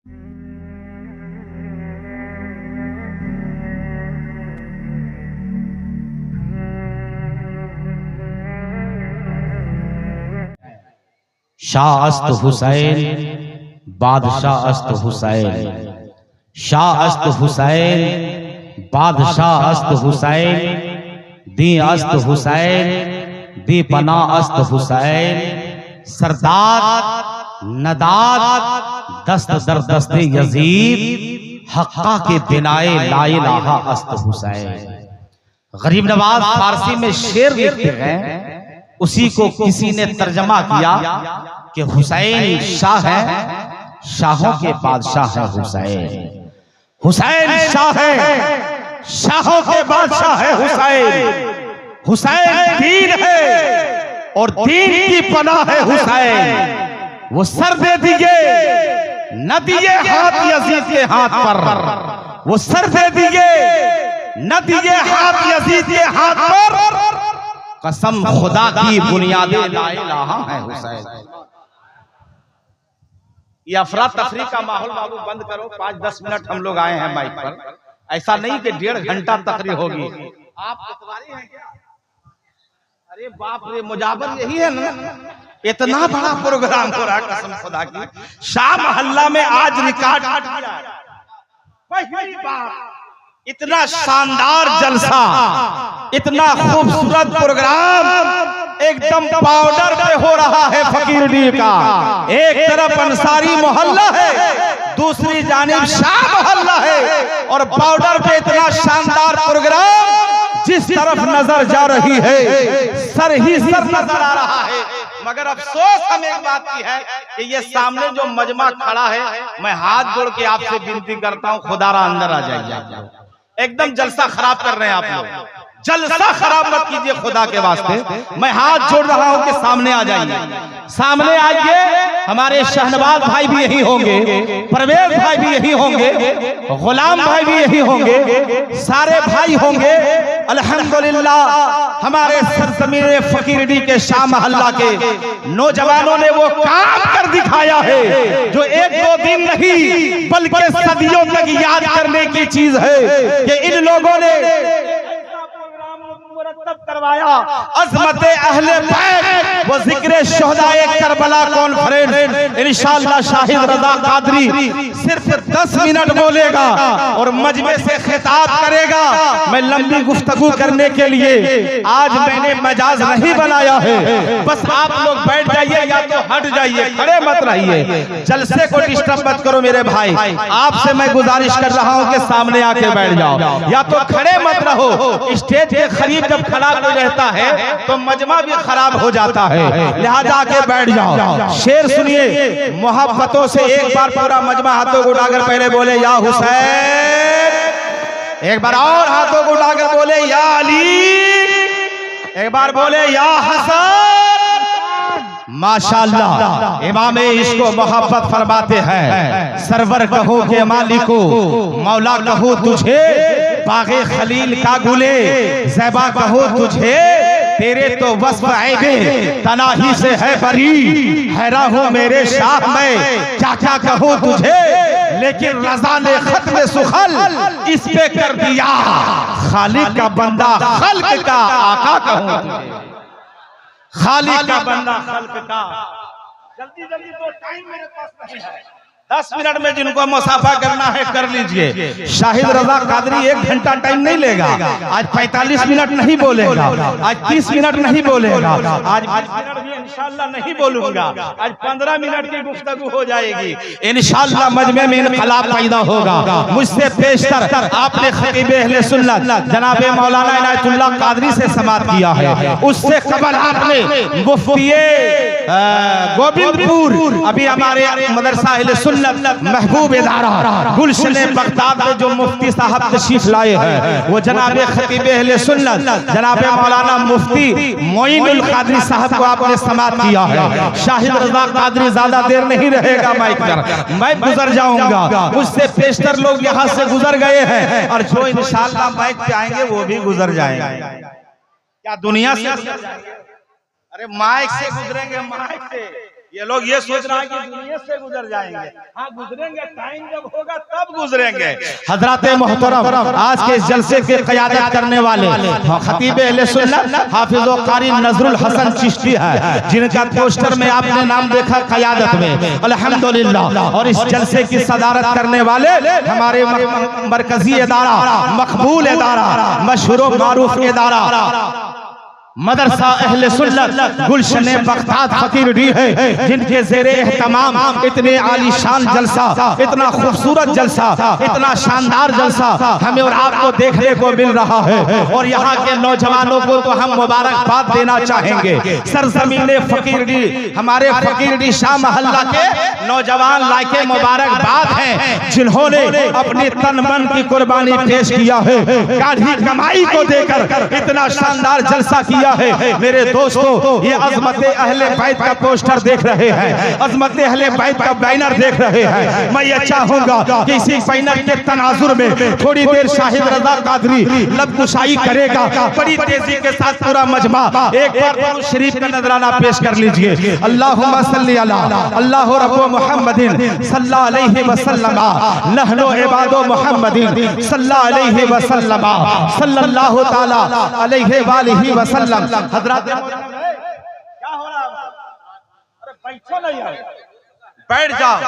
शाह अस्त हुसैन बादशाह अस्त हुसैन, शाह अस्त हुसैन बादशाह अस्त हुसैन, दी अस्त हुसैन दी पना अस्त हुसैन, सरदार नदाद दस्त दर दस्ते यजीद, हक्का के बिनाए ला इलाहा अस्त हुसैन। गरीब नवाज फारसी में शेर लिखते हैं, उसी को किसी ने तर्जमा किया कि हुसैन शाह है, शाहों के बादशाह है हुसैन। हुसैन शाह है, शाहों के बादशाह है हुसैन। हुसैन दीन है और दीन की पनाह है हुसैन। वो सर दे दिए न दिए हाथ यजीद के हाथ पर, वो सर दे दिए न दिए हाथ यजीद के हाथ पर, कसम खुदा की बुनियादें ला इलाहा है हुसैन। ये अफरा तफरी का माहौल बाबू बंद करो, 5-10 मिनट हम लोग आए हैं माइक पर, ऐसा नहीं कि 1.5 घंटा तकरीर होगी। आप इतवारी हैं क्या? अरे बाप रे, मुजाबर यही है ना, इतना बड़ा प्रोग्राम हो रहा है कसम खुदा की। शाह मोहल्ला में आज रिकॉर्ड किया, पहली बार इतना शानदार जलसा, इतना खूबसूरत प्रोग्राम एकदम पाउडर पे हो रहा है फकीरडी का। एक तरफ अंसारी मोहल्ला है, दूसरी जानिब शाह मोहल्ला है, और पाउडर पे इतना शानदार प्रोग्राम, जिस तरफ नजर जा रही है सर ही सर नजर आ रहा है। मगर अफसोस हम एक बात की है कि ये सामने जो मजमा खड़ा है, मैं हाथ जोड़ के आपसे विनती करता हूँ, खुदारा अंदर आ जाइए। एकदम जलसा खराब कर रहे हैं आप लोग, जलसा खराब मत कीजिए खुदा के वास्ते। मैं हाथ जोड़ रहा हूं कि सामने आ जाइए, सामने आइए। हमारे शहनवाज भाई भी यही होंगे, परवेज भाई भी यही होंगे, गुलाम भाई भी यही होंगे, सारे भाई होंगे। अल्हम्दुलिल्लाह हमारे सरजमीन फकीरडी के शाह मोहल्ला के नौजवानों ने वो काम कर दिखाया है जो 1-2 दिन नहीं बल्कि सदियों तक याद करने की चीज है कि इन लोगों ने मुरतब करवाया। अज़मते अहले बैत वो जिक्र शुहदाए करबला कॉन्फ्रेंस इंशाअल्लाह शाहिद रजा कादरी सिर्फ 10 मिनट बोलेगा और मजमे से खिताब करेगा। मैं लंबी गुफ्तगू करने के लिए आज मैंने मजाज नहीं बनाया है, बस आप लोग बैठ जाइए या तो हट जाइए, खड़े मत रहिए, जलसे को डिस्टर्ब मत करो मेरे भाई। आपसे मैं गुजारिश कर रहा हूं कि सामने आके बैठ जाओ, या तो खड़े मत रहो। स्टेज के करीब जब खड़ा कोई रहता है तो मजमा भी खराब हो जाता है, लिहाजा के बैठ जाओ। शेर सुनिए मोहब्बतों से, एक बार पूरा मजमा हाथों को उठाकर पहले बोले या हुसैन, एक बार और हाथों को उठाकर बोले या अली, एक बार बोले या हसन। माशाअल्लाह इमाम इसको मोहब्बत फरमाते हैं। सरवर कहो के मालिको, मौला कहो तुझे, बागे खलील का गुले ज़ैबा कहो तुझे, तेरे तो वस्फ ऐबे तनाही से है बरी, हैरान हूँ मेरे शाह मैं क्या क्या कहूँ तुझे, लेकिन रज़ा ने खत्म सुखल इस पे कर दिया, खालिक का बंदा खल्क का आका कहूँ तुझे, खालिक का बंदा खल्क का। जल्दी जल्दी तो टाइम मेरे पास नहीं है, 10 मिनट में जिनको मुसाफा करना है कर लीजिए। शाहिद रजा कादरी 1 घंटा टाइम नहीं लेगा, आज 45 मिनट नहीं बोलेगा, आज 30 मिनट नहीं बोलेगा, आज 20 मिनट भी इंशाअल्लाह नहीं बोलूंगा, आज 15 मिनट की गुफ्तगू हो जाएगी। इंशाअल्लाह मजमे में इनकलाब पैदा होगा। मुझसे पेशतर आपने खतीबे अहले सुन्नत जनाबे मौलाना इनायतुल्लाह कादरी से समाअत किया है, उससे कबल आपने मुफ्ती गोविंदपुर, अभी हमारे मदरसा अहले सुन्नत महबूब इदारा गुलशन बगदाद में जो मुफ्ती साहब तशरीफ लाए हैं, वो जनाबे खतीबे अहले सुन्नत जनाबे मौलाना मुफ्ती मोइनुल कादरी साहब को आपने समाअत किया है। शाहिद रजा कादरी ज्यादा देर नहीं रहेगा माइक पर, मैं गुजर जाऊंगा। मुझसे पेशतर लोग यहाँ से गुजर गए हैं और जो इंशाअल्लाह माइक पे आएंगे वो भी गुजर जाएंगे। क्या दुनिया से? अरे माइक से गुजरेंगे, माइक से। ये लोग ये सोच रहा है कि दुनिया से गुजर जाएंगे। हाँ गुजरेंगे, टाइम जब होगा तब गुजरेंगे। हजरत मोहतरम आज के इस जलसे के क़यादत करने वाले खतीब अहले सुन्नत हाफिज़ व कारी नजरुल हसन चिश्ती है, जिनका पोस्टर में आपने नाम देखा क़यादत में, अल्हम्दुलिल्लाह। और इस जलसे की सदारत करने वाले हमारे मरकजी इदारा, मकबूल इदारा, मशहूर मारूफ इदारा मदरसा अहले सुन्नत गुलशन बख्तात फकीर डी है, जिनके ज़ेरे एहतमाम इतने आलीशान जलसा, इतना खूबसूरत जलसा, इतना शानदार जलसा हमें और आपको देखने को मिल रहा है। और यहाँ के नौजवानों को तो हम मुबारकबाद देना चाहेंगे। सरजमीन फकीर डी, हमारे फकीर डी शाह महल्ला के नौजवान लायके मुबारकबाद हैं, जिन्होंने अपनी तन मन की कुर्बानी पेश किया है, गाढ़ी कमाई को देकर इतना शानदार जलसा किया है। मेरे दोस्तों, ये अज़मत अहले बैत का पोस्टर देख रहे हैं, अज़मत अहले बैत का बैनर देख रहे हैं। मैं ये चाहूंगा कि इसी बैनर के तनाजुर में थोड़ी देर शाहिद रज़ा कादरी लबकुशाई करेगा। बड़ी तेजी के साथ पूरा मजमा एक बार दुरूद शरीफ का नजराना पेश कर लीजिए। अल्लाहुम्मा सल्ली अला अल्लाहु रब्बु मुहम्मदिन सल्लल्लाहु अलैहि वसल्लम नहनु इबादु मुहम्मदिन सल्लल्लाहु अलैहि वसल्लम सल्लल्लाहु ताला अलैहि वालिहि वसल्लम। हजरत क्या हो रहा है? अरे बैठो नहीं यार, बैठ जाओ।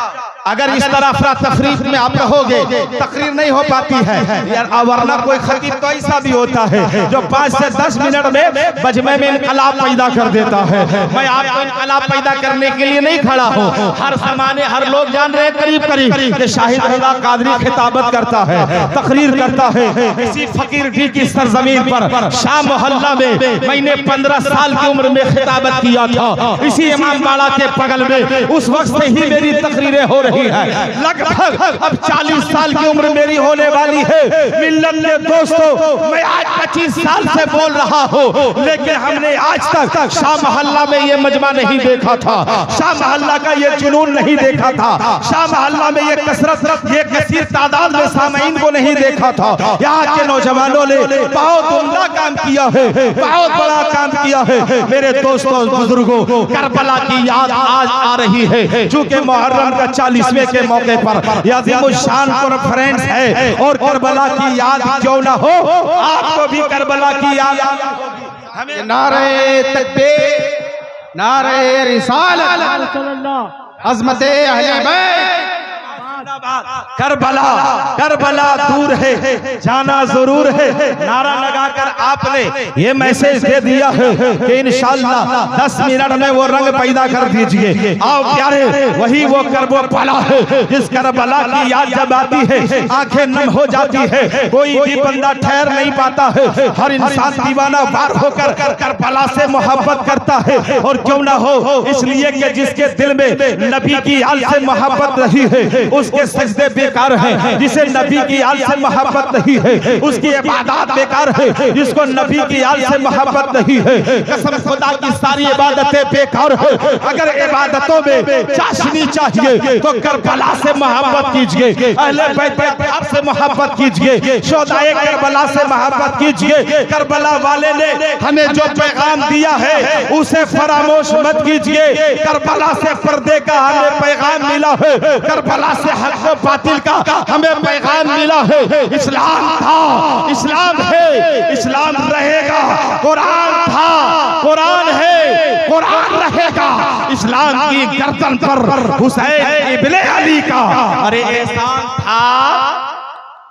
अगर इस तरह अफरा तफरीक में आप रहोगे तकरीर नहीं हो पाती है यार। वरना कोई खतीब तो ऐसा भी होता है जो 5 से 10 मिनट में बजमे में इनकलाब पैदा कर देता है। मैं आपको इनकलाब पैदा करने के लिए नहीं खड़ा हूँ। हर जमाने हर लोग जान रहे हैं करीब करीब कि शाहिद रज़ा कादरी खिताबत करता है, तकरीर करता है। इसी फकीर डी की सरजमीन पर शाह मोहल्ला में मैंने 15 साल की उम्र में खिताबत किया था, इसी इमाम बाड़ा के बगल में। उस वक्त से ही मेरी तकरीरें हो रही है। लगभग अब 40 साल की उम्र मेरी होने वाली है। मिल्लत के दोस्तों, मैं आज 25 साल से बोल रहा हूँ, लेकिन हमने आज तक शाह मोहल्ला में ये मजमा नहीं देखा था, शाह मोहल्ला का ये जुनून नहीं देखा था, शाह मोहल्ला में ये कसरत, ये कसीर तादाद में सामीन को नहीं देखा था। यहाँ के नौजवानों ने बहुत उम्दा काम किया है, बहुत बड़ा काम किया है। मेरे दोस्तों बुजुर्गों, करबला की याद आज आ रही है, चूंकि मुहर्रम का 40वें के मौके पर यह अज़ीमुश्शान कॉन्फ्रेंस है। और करबला की याद क्यों ना हो, आपको भी करबला की याद हमें। नारे तकबीर, नारे रिसालत, अज़मत अहले बैत। करबला, करबला दूर है, जाना जरूर है। नारा लगाकर आपने ये मैसेज दे दिया है कि इंशाअल्लाह 10 मिनट में वो रंग पैदा कर दीजिए। आओ प्यारे, वही वो करबला है जिस करबला की याद जब आती है आंखें नम हो जाती है। कोई भी बंदा ठहर नहीं पाता है, हर इंसान दीवाना वार होकर करबला से मोहब्बत करता है। और क्यों ना हो, इसलिए कि जिसके दिल में नबी की याद से मोहब्बत रही है उसके सजदे बेकार हैं। जिसे नबी की याद से मोहब्बत नहीं है उसकी इबादत बेकार है। जिसको नबी की याद से मोहब्बत नहीं है, कसम खुदा की सारी इबादतें बेकार है। अगर इबादतों में चाशनी चाहिए तो करबला से मोहब्बत कीजिए, अहले बैत से मोहब्बत कीजिए, शोहदाए करबला से मोहब्बत कीजिए। करबला वाले ने हमें जो पैगाम दिया है उसे फरामोश मत कीजिए। करबला से पर्दे का हमें पैगाम मिला है, करबला से हक व बातिल का हमें पैगाम मिला है। इस्लाम था, इस्लाम है, इस्लाम रहेगा। कुरान था, कुरान है, कुरान रहेगा। इस्लाम की गर्दन पर हुसैन इब्ने अली का अरे एहसान था।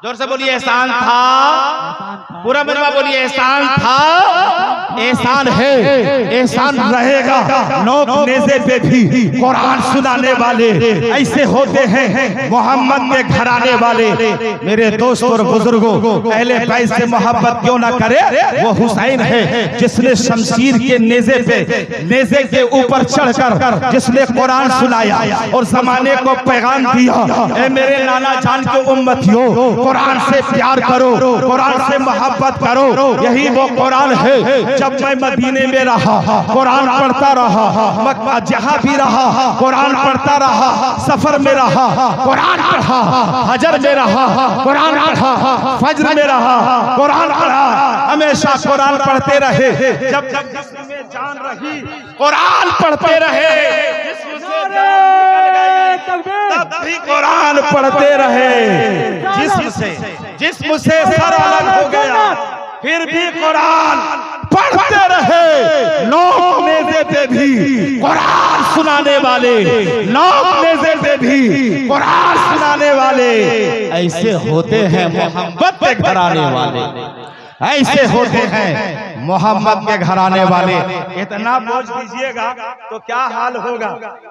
जोर से बोलिए एहसान था। पूरा मजमा बोलिए एहसान था, एहसान है, एहसान रहेगा। नोक नेज़े पे भी कुरान सुनाने वाले ऐसे होते हैं मोहम्मद के घराने वाले। मेरे दोस्तों और बुजुर्गों, अहले बैत से मोहब्बत क्यों ना करे, वो हुसैन है जिसने शमशीर के नेज़े पे, नेज़े के ऊपर चढ़कर जिसने कुरान सुनाया और जमाने को पैगाम दिया। ए मेरे नाना जान के उम्मतियों, कुरान से प्यार करो, कुरान से मोहब्बत करो। यही वो कुरान है। जब मैं मदीने में रहा कुरान पढ़ता रहा, मक्का जहाँ भी रहा कुरान पढ़ता रहा, सफर में रहा कुरान पढ़ा, हजर में रहा कुरान पढ़ा, फज्र में रहा कुरान पढ़ा, हमेशा कुरान पढ़ते रहे। जब तक जान रही कुरान पढ़ते रहे, जिस्म से जान निकल गई तब भी कुरान पढ़ते रहे। जिस्म से सर अलग हो गया फिर भी कुरान पढ़ते रहे। नोक नेज़े पे भी कुरान सुनाने वाले, नोक नेज़े पे भी कुरान सुनाने वाले, ऐसे होते हैं मोहम्मद के घराने वाले, ऐसे होते हैं मोहम्मद के घराने वाले। इतना बोझ दीजिएगा तो क्या हाल होगा।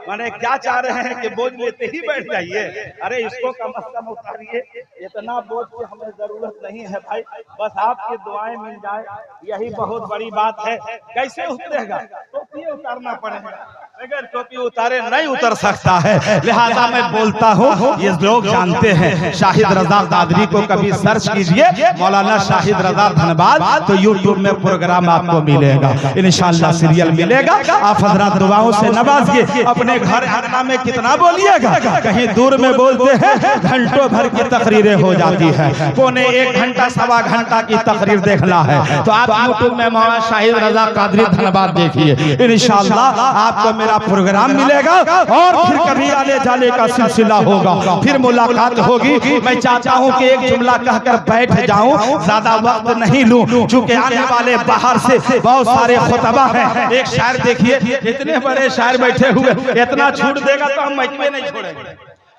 माने क्या चाह रहे हैं कि बोझ लेते ही बैठ जाइए? अरे इसको कम से कम उतारिए, इतना बोझ की हमें जरूरत नहीं है भाई, बस आपकी दुआएं मिल जाए यही बहुत बड़ी बात है। कैसे उतरेगा? टोपी उतारना पड़ेगा, अगर टोपी उतारे नहीं उतर सकता है। लिहाजा मैं बोलता हूँ, ये लोग जानते हैं। शाहिद रजा कादरी को कभी सर्च कीजिए, मौलाना शाहिद रजा धनबाद, तो यूट्यूब में प्रोग्राम आपको मिलेगा, इंशाअल्लाह सीरियल मिलेगा। आप हजरात दुआओं से नवाजिए। अपने घर आंगना में कितना बोलिएगा, कहीं दूर में बोलते हैं घंटों भर की तकरीरें हो जाती है, पौने 1 घंटा सवा घंटा की तकरीर देखना है तो आप यूट्यूब में मौलाना शाहिद रजा कादरी धनबाद देखिए, इंशाअल्लाह आपको मेरा प्रोग्राम मिलेगा और फिर कभी आने जाने का सिलसिला होगा, फिर मुलाकात होगी। मैं चाहता हूँ कि एक जुमला कहकर बैठ जाऊं, ज्यादा वक्त नहीं लूं, चूंकि आने वाले बाहर से बहुत सारे खुतबा हैं। एक शायर देखिए, इतने बड़े शायर बैठे हुए, इतना छूट देगा तो हम मजमे नहीं छोड़ेंगे।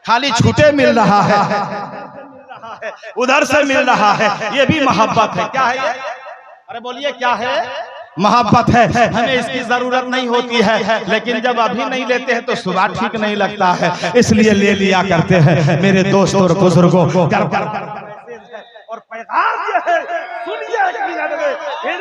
खाली छूटे मिल रहा है, उधर से मिल रहा है, ये भी मोहब्बत है। क्या है ये? अरे बोलिए क्या है? मोहब्बत है। हमें इसकी जरूरत नहीं होती है, लेकिन जब अभी नहीं लेते हैं तो सुबह ठीक नहीं लगता है, इसलिए ले लिया करते हैं। मेरे दोस्तों और बुजुर्गों, और पैगाम ये है, सुनिए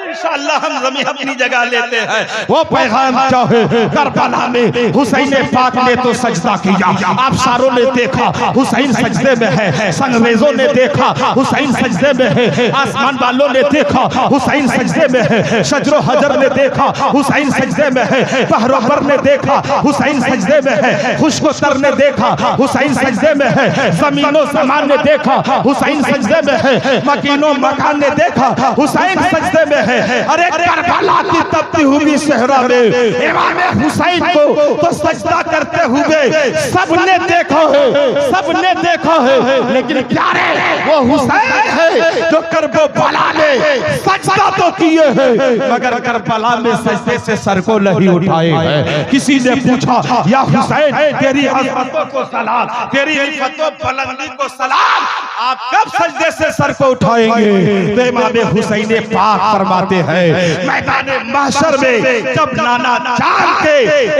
इंशाअल्लाह हम जमीन अपनी जगह लेते हैं। वो पैगाम क्या है? करबला में हुसैन पाक ने तो सजदा किया, आप सारों ने देखा हुसैन सजदे में है, संगरेजों ने देखा हुसैन सजदे में है, आसमान वालों ने देखा हुसैन सजदे में है, शजरो हजर ने देखा हुसैन सजदे में है, बहरोबर ने देखा हुसैन सजदे में है, खुशकोतर ने देखा हुसैन सजदे में है, जमीनो समान ने देखा हुसैन सजदे में है, मकीनो मकान ने देखा हुसैन सजदे में है। अरे करबला की तपती हुई सहरा में इमाम हुसैन को तो सजदा करते हुए सबने देखा है, सबने देखा है, लेकिन क्या रे वो हुसैन है जो करबला में सजदा तो किए हैं, मगर करबला में सजदे से सर को नहीं उठाए हैं। किसी ने पूछा या हुसैन तेरी अज़मतों को सलाम, तेरी इल्फतों बुलंदी को सलाम, आप कब सजदे से सर को उठाएंगे? तो इमाम हुसैन पाक फरमाते हैं मैदान महशर में जब नाना जान के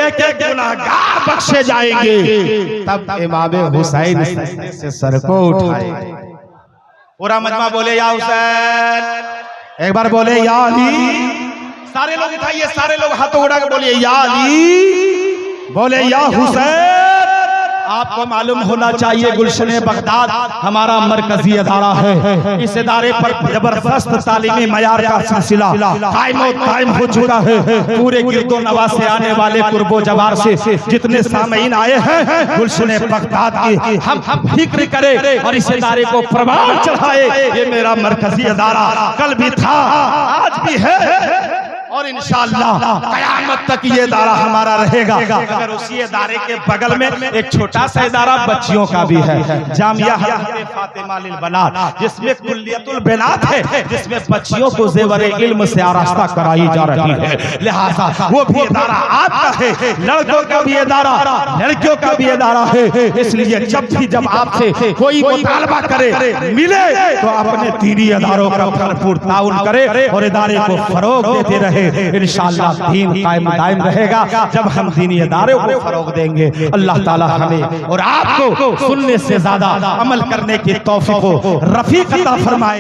एक एक गुनाहगार बख्शे जाएंगे, तब इमाम हुसैन सजदे से सर को उठाएंगे। पूरा मजमा बोले या हुसैन, एक बार बोले या अली। सारे लोग उठाइए, सारे लोग हाथों उड़ा के बोलिए या अली, बोले या हुसैन। आपको मालूम होना चाहिए गुलशन बगदाद हमारा मरकजी अदारा है। इस इदारे पर जबरदस्त तालीमी मयार का सिलसिला कायम हो चुका है। पूरे गिरदो नवा से आने वाले कुर्बो जवार से जितने सामीन आए हैं, गुलशन बगदाद की हम फिक्र करें और इस इदारे को प्रमाण चढ़ाए। ये मेरा मरकजी अदारा कल भी था, आज भी है और इंशाअल्लाह कयामत तक ये इदारा हमारा रहेगा। अगर उसी इदारे के बगल में एक छोटा सा इदारा बच्चियों का भी है, जामिया हज़रत फातिमा लिल बनात, जिसमें कुल्लियतुल बनात है, जिसमें बच्चियों को ज़ेवरे इल्म से आरास्ता कराई जा रही है। लिहाजा वो भी इदारा आपका है, लड़कों का भी इदारा, लड़कियों का भी इदारा है। इसलिए जब आपसे कोई मुतालबा करे, मिले तो अपने दीनी इदारों का भरपूर ताउन करे और इदारे को फरोग देते रहे। इंशाअल्लाह दीन कायम दायम रहेगा जब हम दीनी इदारों को फरोग देंगे। अल्लाह ताला हमें और आपको सुनने से ज्यादा अमल करने की तौफीक को रफीक अता फरमाए।